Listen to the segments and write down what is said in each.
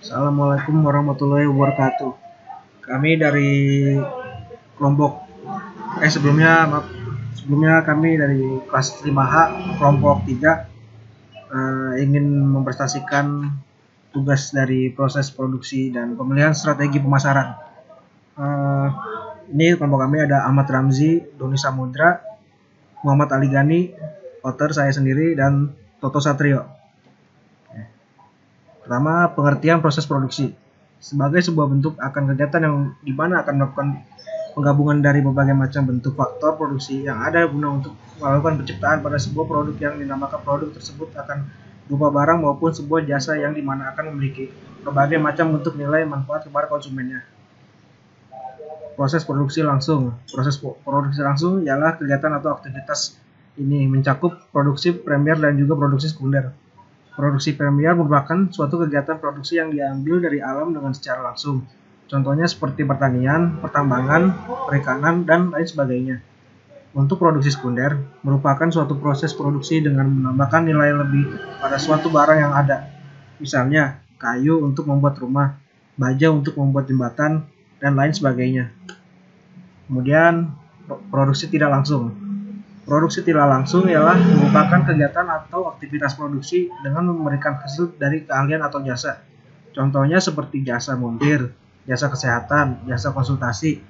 Assalamualaikum warahmatullahi wabarakatuh. Kami dari kelompok sebelumnya kami dari kelas 5H kelompok 3 ingin mempresentasikan tugas dari proses produksi dan pemilihan strategi pemasaran. Ini kelompok kami ada Ahmad Ramzi, Doni Samudra, Muhammad Ali Gani, Otter, saya sendiri, dan Toto Satrio. Pertama, pengertian proses produksi sebagai sebuah bentuk akan kegiatan yang dimana akan melakukan penggabungan dari berbagai macam bentuk faktor produksi yang ada guna untuk melakukan penciptaan pada sebuah produk yang dinamakan produk tersebut akan berupa barang maupun sebuah jasa yang dimana akan memiliki berbagai macam bentuk nilai manfaat kepada konsumennya. Proses produksi langsung. Proses produksi langsung ialah kegiatan atau aktivitas ini mencakup produksi primer dan juga produksi sekunder. Produksi primer merupakan suatu kegiatan produksi yang diambil dari alam dengan secara langsung. Contohnya seperti pertanian, pertambangan, perikanan, dan lain sebagainya. Untuk produksi sekunder, merupakan suatu proses produksi dengan menambahkan nilai lebih pada suatu barang yang ada. Misalnya, kayu untuk membuat rumah, baja untuk membuat jembatan, dan lain sebagainya. Kemudian, produksi tidak langsung. Produksi tidak langsung ialah merupakan kegiatan atau aktivitas produksi dengan memberikan hasil dari keahlian atau jasa. Contohnya seperti jasa montir, jasa kesehatan, jasa konsultasi,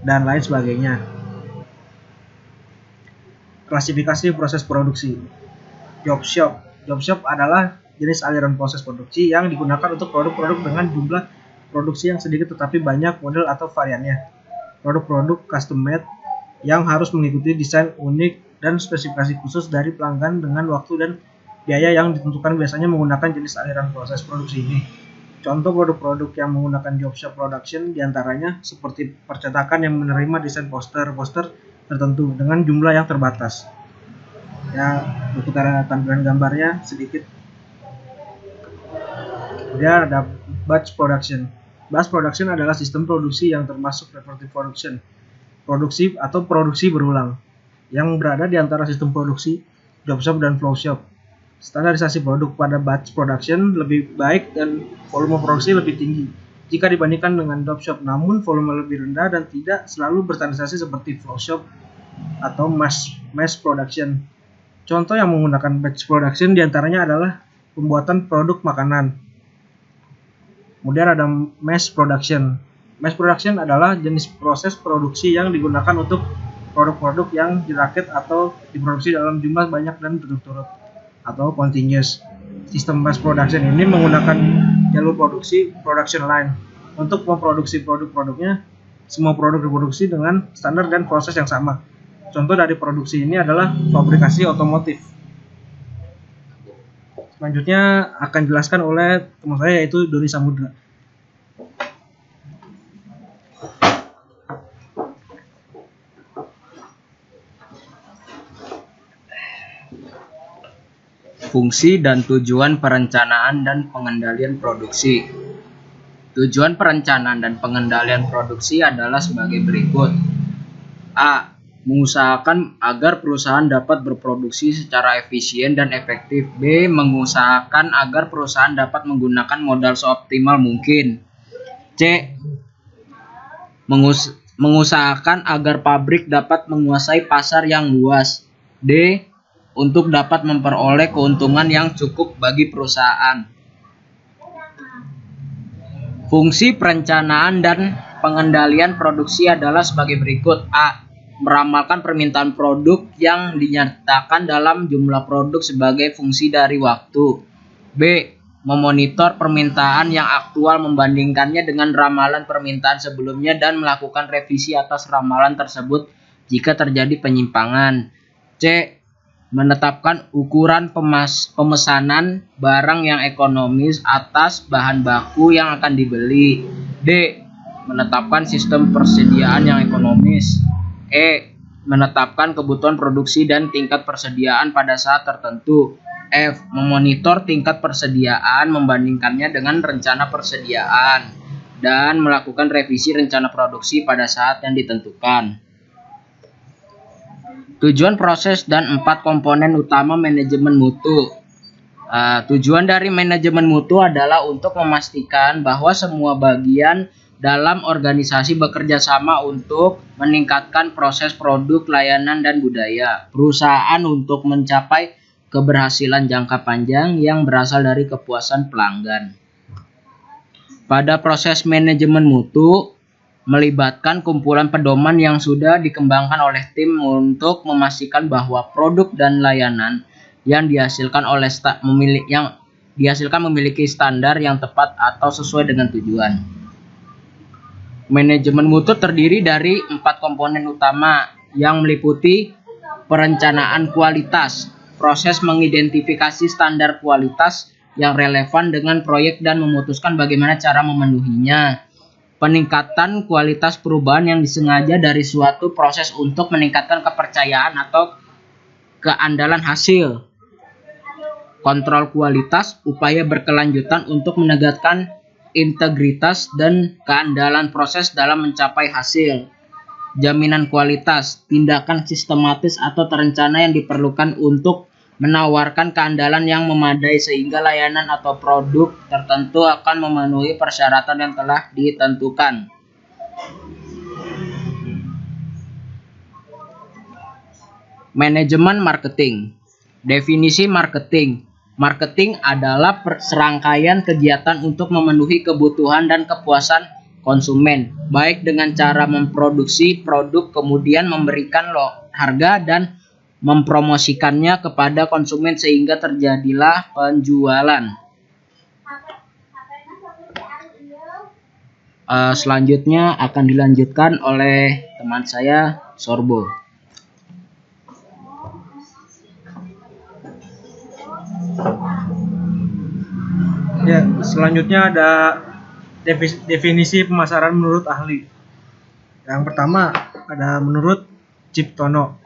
dan lain sebagainya. Klasifikasi proses produksi. Job shop. Job shop adalah jenis aliran proses produksi yang digunakan untuk produk-produk dengan jumlah produksi yang sedikit tetapi banyak model atau variannya. Produk-produk custom made yang harus mengikuti desain unik dan spesifikasi khusus dari pelanggan dengan waktu dan biaya yang ditentukan biasanya menggunakan jenis aliran proses produksi ini. Contoh produk-produk yang menggunakan job shop production diantaranya seperti percetakan yang menerima desain poster tertentu dengan jumlah yang terbatas. Ya, berputar tampilan gambarnya sedikit. Kemudian ada batch production. Batch production adalah sistem produksi yang termasuk repetitive production. Produksi berulang yang berada di antara sistem produksi, job shop, dan flow shop. Standarisasi produk pada batch production lebih baik dan volume produksi lebih tinggi jika dibandingkan dengan job shop, namun volume lebih rendah dan tidak selalu berstandarisasi seperti flow shop atau mass production. Contoh yang menggunakan batch production diantaranya adalah pembuatan produk makanan. Kemudian ada mass production. Mass production adalah jenis proses produksi yang digunakan untuk produk-produk yang dirakit atau diproduksi dalam jumlah banyak dan berturut-turut atau continuous. Sistem mass production ini menggunakan jalur produksi production line untuk memproduksi produk-produknya. Semua produk diproduksi dengan standar dan proses yang sama. Contoh dari produksi ini adalah fabrikasi otomotif. Selanjutnya akan dijelaskan oleh teman saya yaitu Doni Samudra. Fungsi dan tujuan perencanaan dan pengendalian produksi. Tujuan perencanaan dan pengendalian produksi adalah sebagai berikut. A. Mengusahakan agar perusahaan dapat berproduksi secara efisien dan efektif. B. Mengusahakan agar perusahaan dapat menggunakan modal seoptimal mungkin. C. Mengusahakan agar pabrik dapat menguasai pasar yang luas. D. Untuk dapat memperoleh keuntungan yang cukup bagi perusahaan. Fungsi perencanaan dan pengendalian produksi adalah sebagai berikut. A. Meramalkan permintaan produk yang dinyatakan dalam jumlah produk sebagai fungsi dari waktu. B. Memonitor permintaan yang aktual, membandingkannya dengan ramalan permintaan sebelumnya dan melakukan revisi atas ramalan tersebut jika terjadi penyimpangan. C. Menetapkan ukuran pemesanan barang yang ekonomis atas bahan baku yang akan dibeli. D. Menetapkan sistem persediaan yang ekonomis. E. Menetapkan kebutuhan produksi dan tingkat persediaan pada saat tertentu. F. Memonitor tingkat persediaan, membandingkannya dengan rencana persediaan, dan melakukan revisi rencana produksi pada saat yang ditentukan. Tujuan proses dan 4 komponen utama manajemen mutu. Tujuan dari manajemen mutu adalah untuk memastikan bahwa semua bagian dalam organisasi bekerja sama untuk meningkatkan proses produk, layanan, dan budaya perusahaan untuk mencapai keberhasilan jangka panjang yang berasal dari kepuasan pelanggan. Pada proses manajemen mutu, melibatkan kumpulan pedoman yang sudah dikembangkan oleh tim untuk memastikan bahwa produk dan layanan yang dihasilkan memiliki standar yang tepat atau sesuai dengan tujuan. Manajemen mutu terdiri dari 4 komponen utama yang meliputi perencanaan kualitas, proses mengidentifikasi standar kualitas yang relevan dengan proyek dan memutuskan bagaimana cara memenuhinya. Peningkatan kualitas perubahan yang disengaja dari suatu proses untuk meningkatkan kepercayaan atau keandalan hasil. Kontrol kualitas, upaya berkelanjutan untuk menegakkan integritas dan keandalan proses dalam mencapai hasil. Jaminan kualitas, tindakan sistematis atau terencana yang diperlukan untuk menawarkan keandalan yang memadai sehingga layanan atau produk tertentu akan memenuhi persyaratan yang telah ditentukan. Manajemen marketing. Definisi marketing. Marketing adalah serangkaian kegiatan untuk memenuhi kebutuhan dan kepuasan konsumen, baik dengan cara memproduksi produk kemudian memberikan harga dan mempromosikannya kepada konsumen sehingga terjadilah penjualan. Selanjutnya akan dilanjutkan oleh teman saya, Sorbo. Ya, selanjutnya ada definisi pemasaran menurut ahli. Yang pertama ada menurut Ciptono.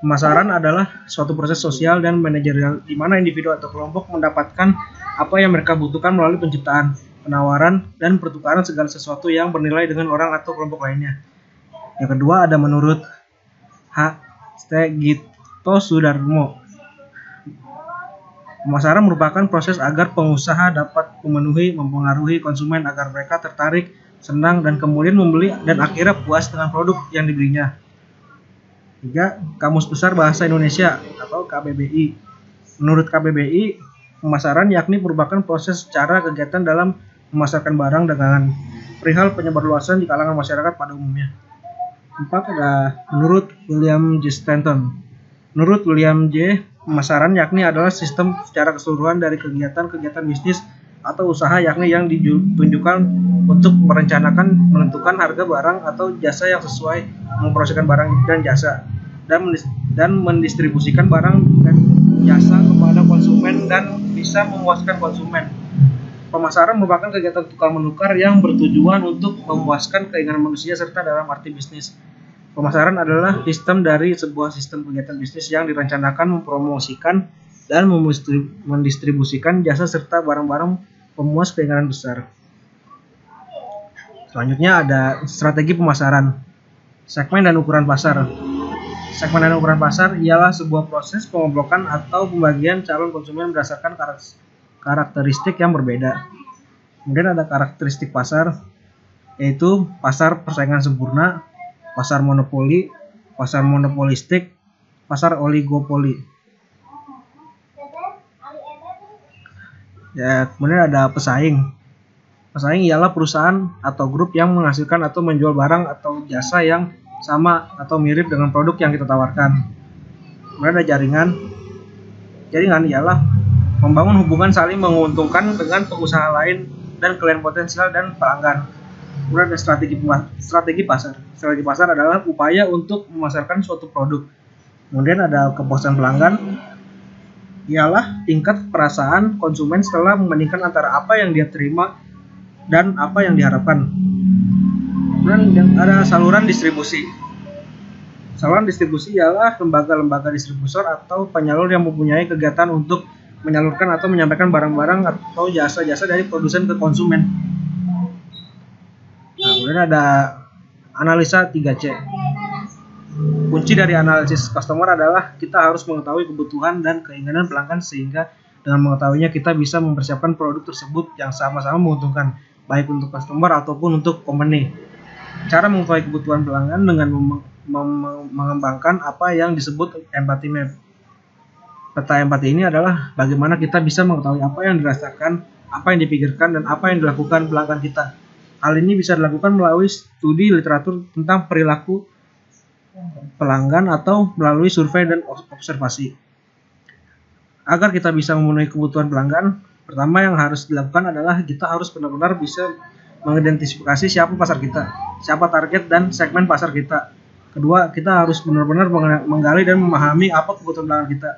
Pemasaran adalah suatu proses sosial dan manajerial di mana individu atau kelompok mendapatkan apa yang mereka butuhkan melalui penciptaan, penawaran, dan pertukaran segala sesuatu yang bernilai dengan orang atau kelompok lainnya. Yang kedua ada menurut H. Gito Sudarmo. Pemasaran merupakan proses agar pengusaha dapat mempengaruhi konsumen agar mereka tertarik, senang, dan kemudian membeli dan akhirnya puas dengan produk yang dibelinya. 3. Kamus Besar Bahasa Indonesia atau KBBI. Menurut KBBI, pemasaran yakni merupakan proses cara kegiatan dalam memasarkan barang dagangan, perihal penyebarluasan di kalangan masyarakat pada umumnya. 4. Ada menurut William J. Stanton. Menurut William J., pemasaran yakni adalah sistem secara keseluruhan dari kegiatan-kegiatan bisnis atau usaha yakni yang ditunjukkan untuk merencanakan, menentukan harga barang atau jasa yang sesuai, mempromosikan barang dan jasa, dan mendistribusikan barang dan jasa kepada konsumen dan bisa memuaskan konsumen. Pemasaran merupakan kegiatan tukar menukar yang bertujuan untuk memuaskan keinginan manusia serta dalam arti bisnis. Pemasaran adalah sistem dari sebuah sistem kegiatan bisnis yang direncanakan mempromosikan dan mendistribusikan jasa serta barang-barang pemuas keinginan besar. Selanjutnya ada strategi pemasaran. Segmen dan ukuran pasar. Segmen dan ukuran pasar ialah sebuah proses pengoblokan atau pembagian calon konsumen berdasarkan karakteristik yang berbeda. Kemudian ada karakteristik pasar, yaitu pasar persaingan sempurna, pasar monopoli, pasar monopolistik, pasar oligopoli. Ya, kemudian ada pesaing. Pesaing ialah perusahaan atau grup yang menghasilkan atau menjual barang atau jasa yang sama atau mirip dengan produk yang kita tawarkan. Kemudian ada jaringan. Jaringan ialah membangun hubungan saling menguntungkan dengan pengusaha lain dan klien potensial dan pelanggan. Kemudian ada strategi pasar. Strategi pasar adalah upaya untuk memasarkan suatu produk. Kemudian ada kepuasan pelanggan, ialah tingkat perasaan konsumen setelah membandingkan antara apa yang dia terima dan apa yang diharapkan. Kemudian ada saluran distribusi. Saluran distribusi ialah lembaga-lembaga distributor atau penyalur yang mempunyai kegiatan untuk menyalurkan atau menyampaikan barang-barang atau jasa-jasa dari produsen ke konsumen. Nah, kemudian ada analisa 3C. Kunci dari analisis customer adalah kita harus mengetahui kebutuhan dan keinginan pelanggan sehingga Dengan mengetahuinya kita bisa mempersiapkan produk tersebut yang sama-sama menguntungkan, baik untuk customer ataupun untuk company. Cara mengetahui kebutuhan pelanggan dengan mengembangkan apa yang disebut empathy map. Peta empati ini adalah bagaimana kita bisa mengetahui apa yang dirasakan, apa yang dipikirkan, dan apa yang dilakukan pelanggan kita. Hal ini bisa dilakukan melalui studi literatur tentang perilaku pelanggan atau melalui survei dan observasi. Agar kita bisa memenuhi kebutuhan pelanggan, pertama yang harus dilakukan adalah kita harus benar-benar bisa mengidentifikasi siapa pasar kita, siapa target dan segmen pasar kita. Kedua, kita harus benar-benar menggali dan memahami apa kebutuhan pelanggan kita.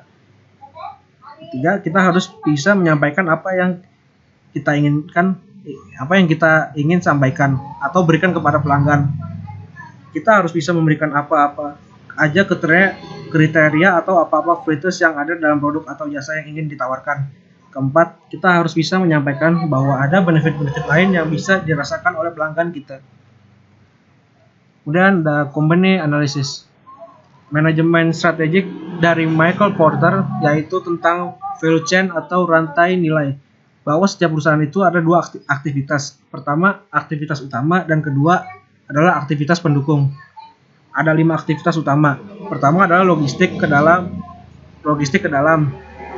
Ketiga, kita harus bisa menyampaikan apa yang kita inginkan, apa yang kita ingin sampaikan atau berikan kepada pelanggan. Kita harus bisa memberikan apa-apa aja kriteria atau apa-apa features yang ada dalam produk atau jasa yang ingin ditawarkan. Keempat, kita harus bisa menyampaikan bahwa ada benefit-benefit lain yang bisa dirasakan oleh pelanggan kita. Kemudian ada company analysis. Manajemen strategik dari Michael Porter, yaitu tentang value chain atau rantai nilai, bahwa setiap perusahaan itu ada dua aktivitas. Pertama, aktivitas utama, dan kedua adalah aktivitas pendukung. Ada 5 aktivitas utama. Pertama adalah logistik ke dalam.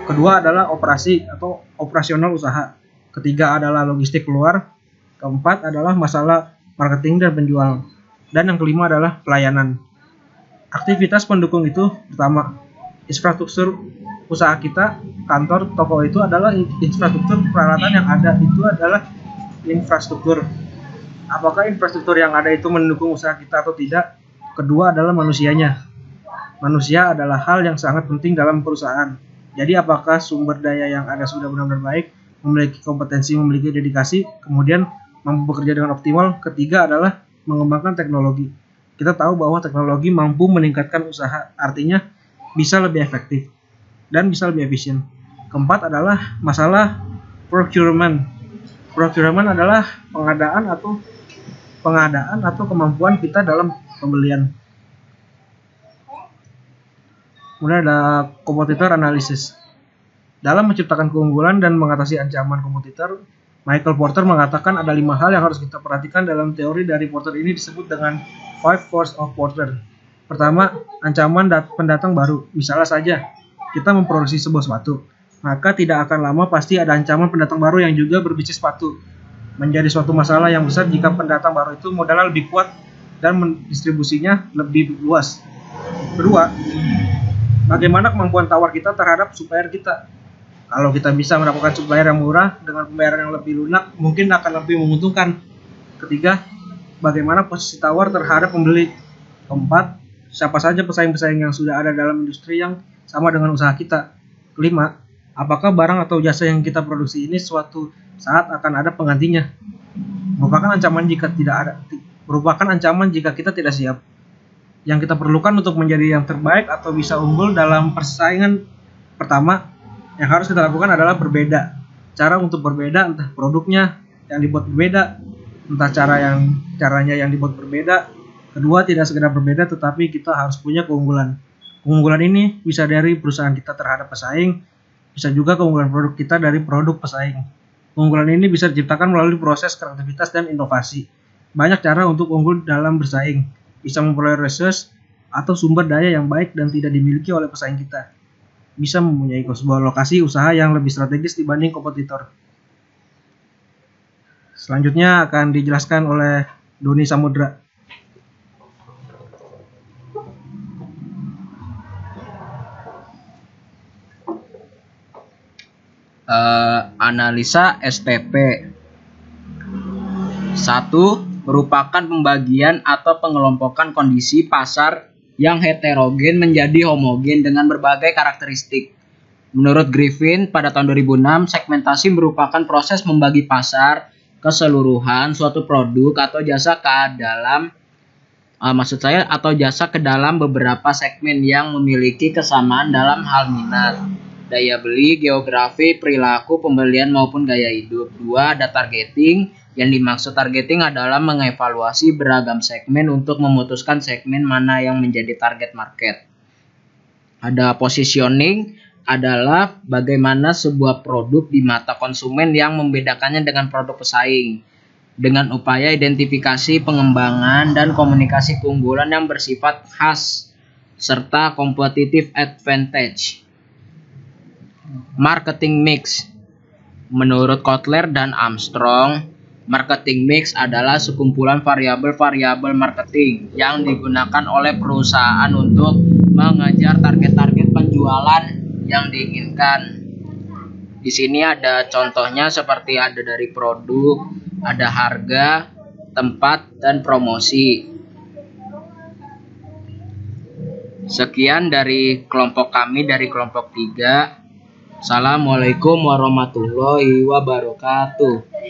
Kedua adalah operasi atau operasional usaha. Ketiga adalah logistik keluar. Keempat adalah masalah marketing dan penjual. Dan yang kelima adalah pelayanan. Aktivitas pendukung itu pertama, infrastruktur usaha kita, kantor, toko itu adalah infrastruktur peralatan yang ada, itu adalah infrastruktur. Apakah infrastruktur yang ada itu mendukung usaha kita atau tidak? Kedua adalah manusianya. Manusia adalah hal yang sangat penting dalam perusahaan. Jadi apakah sumber daya yang ada sudah benar-benar baik, memiliki kompetensi, memiliki dedikasi, kemudian mampu bekerja dengan optimal. Ketiga adalah mengembangkan teknologi. Kita tahu bahwa teknologi mampu meningkatkan usaha, artinya bisa lebih efektif dan bisa lebih efisien. Keempat adalah masalah procurement. Procurement adalah pengadaan atau kemampuan kita dalam pembelian. Kemudian ada competitor analysis. Dalam menciptakan keunggulan dan mengatasi ancaman kompetitor, Michael Porter mengatakan ada 5 hal yang harus kita perhatikan dalam teori dari Porter ini disebut dengan 5 Forces of Porter. Pertama, ancaman pendatang baru. Misalnya saja, kita memproduksi sebuah sepatu, maka tidak akan lama pasti ada ancaman pendatang baru yang juga berbisnis sepatu. Menjadi suatu masalah yang besar jika pendatang baru itu modalnya lebih kuat dan mendistribusinya lebih luas. Kedua, bagaimana kemampuan tawar kita terhadap supplier kita. Kalau kita bisa mendapatkan supplier yang murah dengan pembayaran yang lebih lunak, mungkin akan lebih menguntungkan. Ketiga, bagaimana posisi tawar terhadap pembeli. Keempat, siapa saja pesaing-pesaing yang sudah ada dalam industri yang sama dengan usaha kita. Kelima, apakah barang atau jasa yang kita produksi ini suatu saat akan ada penggantinya. Merupakan ancaman jika kita tidak siap. Yang kita perlukan untuk menjadi yang terbaik atau bisa unggul dalam persaingan. Pertama, yang harus kita lakukan adalah berbeda. Cara untuk berbeda, entah produknya yang dibuat berbeda, entah caranya yang dibuat berbeda. Kedua, tidak sekedar berbeda, tetapi kita harus punya keunggulan. Keunggulan ini bisa dari perusahaan kita terhadap pesaing, bisa juga keunggulan produk kita dari produk pesaing. Keunggulan ini bisa diciptakan melalui proses kreativitas dan inovasi. Banyak cara untuk unggul dalam bersaing. Bisa memperoleh resource atau sumber daya yang baik dan tidak dimiliki oleh pesaing kita. Bisa mempunyai sebuah lokasi usaha yang lebih strategis dibanding kompetitor. Selanjutnya akan dijelaskan oleh Doni Samudra. Analisa STP. 1. Merupakan pembagian atau pengelompokan kondisi pasar yang heterogen menjadi homogen dengan berbagai karakteristik. Menurut Griffin pada tahun 2006, segmentasi merupakan proses membagi pasar keseluruhan suatu produk atau jasa ke dalam beberapa segmen yang memiliki kesamaan dalam hal minat, daya beli, geografi, perilaku pembelian maupun gaya hidup. 2. Ada targeting. Yang dimaksud targeting adalah mengevaluasi beragam segmen untuk memutuskan segmen mana yang menjadi target market. Ada positioning. adalah bagaimana sebuah produk di mata konsumen yang membedakannya dengan produk pesaing dengan upaya identifikasi, pengembangan, dan komunikasi keunggulan yang bersifat khas serta competitive advantage. Marketing mix. Menurut Kotler dan Armstrong, marketing mix adalah sekumpulan variabel-variabel marketing yang digunakan oleh perusahaan untuk mengejar target-target penjualan yang diinginkan. Di sini ada contohnya seperti ada dari produk, ada harga, tempat, dan promosi. Sekian dari kelompok kami dari kelompok 3. Assalamualaikum warahmatullahi wabarakatuh.